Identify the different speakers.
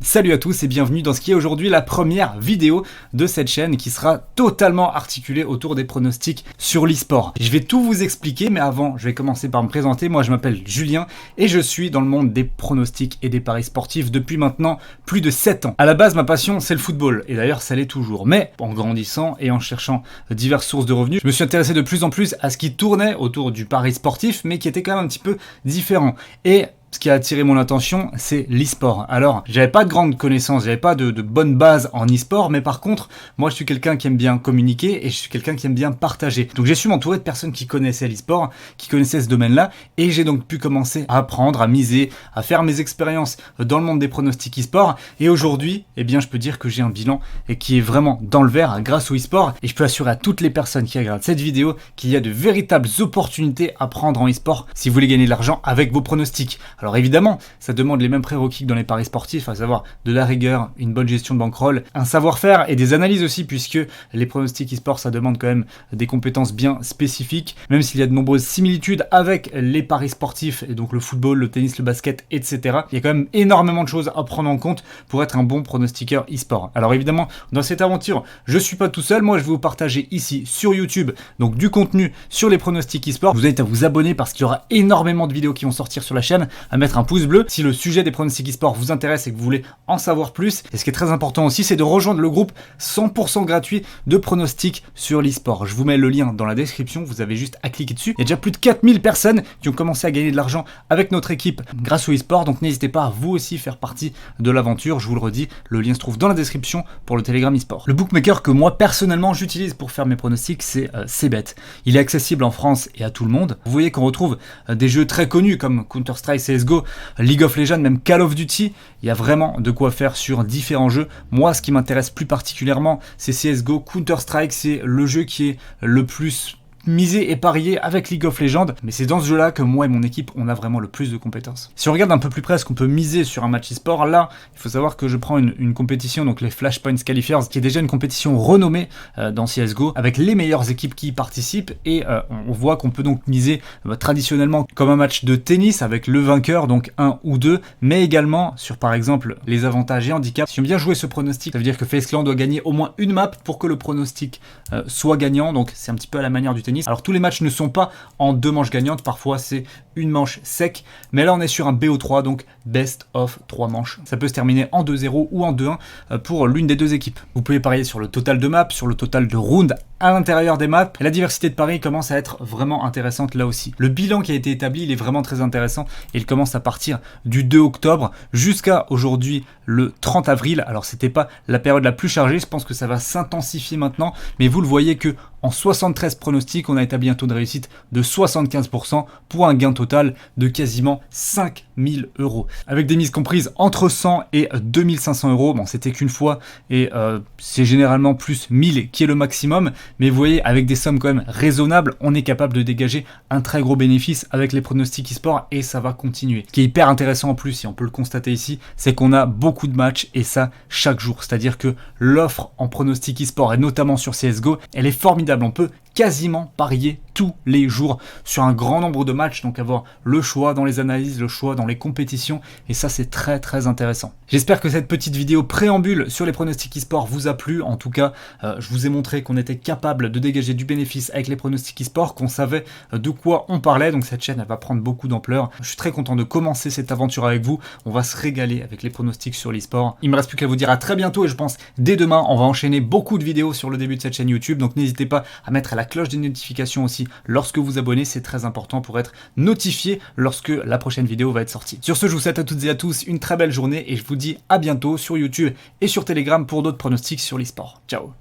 Speaker 1: Salut à tous et bienvenue dans ce qui est aujourd'hui la première vidéo de cette chaîne qui sera totalement articulée autour des pronostics sur l'e-sport. Je vais tout vous expliquer, mais avant, je vais commencer par me présenter. Moi, je m'appelle Julien et je suis dans le monde des pronostics et des paris sportifs depuis maintenant plus de 7 ans. À la base, ma passion, c'est le football et d'ailleurs, ça l'est toujours. Mais en grandissant et en cherchant diverses sources de revenus, je me suis intéressé de plus en plus à ce qui tournait autour du pari sportif, mais qui était quand même un petit peu différent. Et ce qui a attiré mon attention, c'est l'e-sport. Alors, j'avais pas de grandes connaissances, j'avais pas de bonnes bases en e-sport, mais par contre, moi je suis quelqu'un qui aime bien communiquer et je suis quelqu'un qui aime bien partager. Donc j'ai su m'entourer de personnes qui connaissaient l'e-sport, qui connaissaient ce domaine-là, et j'ai donc pu commencer à apprendre, à miser, à faire mes expériences dans le monde des pronostics e-sport. Et aujourd'hui, eh bien, je peux dire que j'ai un bilan qui est vraiment dans le vert grâce au e-sport, et je peux assurer à toutes les personnes qui regardent cette vidéo qu'il y a de véritables opportunités à prendre en e-sport si vous voulez gagner de l'argent avec vos pronostics. Alors évidemment, ça demande les mêmes prérequis que dans les paris sportifs, à savoir de la rigueur, une bonne gestion de bankroll, un savoir-faire et des analyses aussi, puisque les pronostics e-sport, ça demande quand même des compétences bien spécifiques, même s'il y a de nombreuses similitudes avec les paris sportifs, et donc le football, le tennis, le basket, etc. Il y a quand même énormément de choses à prendre en compte pour être un bon pronostiqueur e-sport. Alors évidemment, dans cette aventure, je suis pas tout seul, moi je vais vous partager ici sur YouTube, donc du contenu sur les pronostics e-sport. Vous êtes à vous abonner parce qu'il y aura énormément de vidéos qui vont sortir sur la chaîne, à mettre un pouce bleu si le sujet des pronostics e-sport vous intéresse et que vous voulez en savoir plus. Et ce qui est très important aussi, c'est de rejoindre le groupe 100% gratuit de pronostics sur l'e-sport. Je vous mets le lien dans la description, vous avez juste à cliquer dessus. Il y a déjà plus de 4000 personnes qui ont commencé à gagner de l'argent avec notre équipe grâce au e-sport, donc n'hésitez pas à vous aussi faire partie de l'aventure. Je vous le redis, le lien se trouve dans la description pour le Telegram e-sport. Le bookmaker que moi personnellement j'utilise pour faire mes pronostics, c'est CBET. Il est accessible en France et à tout le monde. Vous voyez qu'on retrouve des jeux très connus comme Counter-Strike, CSGO, League of Legends, même Call of Duty. Il y a vraiment de quoi faire sur différents jeux. Moi, ce qui m'intéresse plus particulièrement, c'est CSGO. Counter-Strike, c'est le jeu qui est le plus miser et parier avec League of Legends, mais c'est dans ce jeu-là que moi et mon équipe, on a vraiment le plus de compétences. Si on regarde un peu plus près ce qu'on peut miser sur un match e-sport, là, il faut savoir que je prends une compétition, donc les Flashpoints Qualifiers, qui est déjà une compétition renommée dans CSGO, avec les meilleures équipes qui y participent, et on voit qu'on peut donc miser traditionnellement comme un match de tennis, avec le vainqueur, donc 1 ou 2, mais également sur par exemple les avantages et handicaps. Si on vient jouer ce pronostic, ça veut dire que FaZe Clan doit gagner au moins une map pour que le pronostic soit gagnant, donc c'est un petit peu à la manière du tennis. Alors tous les matchs ne sont pas en 2 manches gagnantes, parfois c'est une manche sec, mais là on est sur un BO3, donc best of 3 manches. Ça peut se terminer en 2-0 ou en 2-1 pour l'une des deux équipes. Vous pouvez parier sur le total de maps, sur le total de rounds à l'intérieur des maps, et la diversité de paris commence à être vraiment intéressante là aussi. Le bilan qui a été établi, il est vraiment très intéressant, et il commence à partir du 2 octobre jusqu'à aujourd'hui le 30 avril. Alors c'était pas la période la plus chargée, je pense que ça va s'intensifier maintenant, mais vous le voyez que en 73 pronostics, on a établi un taux de réussite de 75% pour un gain total de quasiment 5000 €. Avec des mises comprises entre 100 et 2500 €. Bon, c'était qu'une fois et c'est généralement plus 1000 qui est le maximum. Mais vous voyez, avec des sommes quand même raisonnables, on est capable de dégager un très gros bénéfice avec les pronostics e-sport et ça va continuer. Ce qui est hyper intéressant en plus, et on peut le constater ici, c'est qu'on a beaucoup de matchs et ça chaque jour. C'est-à-dire que l'offre en pronostics e-sport et notamment sur CSGO, elle est formidable. On peut quasiment parier tous les jours sur un grand nombre de matchs, donc avoir le choix dans les analyses, le choix dans les compétitions, et ça c'est très très intéressant. J'espère que cette petite vidéo préambule sur les pronostics e-sport vous a plu. En tout cas, je vous ai montré qu'on était capable de dégager du bénéfice avec les pronostics e-sport, qu'on savait de quoi on parlait, donc cette chaîne elle va prendre beaucoup d'ampleur. Je suis très content de commencer cette aventure avec vous, on va se régaler avec les pronostics sur l'e-sport. Il me reste plus qu'à vous dire à très bientôt, et je pense dès demain on va enchaîner beaucoup de vidéos sur le début de cette chaîne YouTube, donc n'hésitez pas à mettre la cloche des notifications aussi lorsque vous abonnez, c'est très important pour être notifié lorsque la prochaine vidéo va être sortie. Sur ce, je vous souhaite à toutes et à tous une très belle journée et je vous dis à bientôt sur YouTube et sur Telegram pour d'autres pronostics sur l'e-sport. Ciao.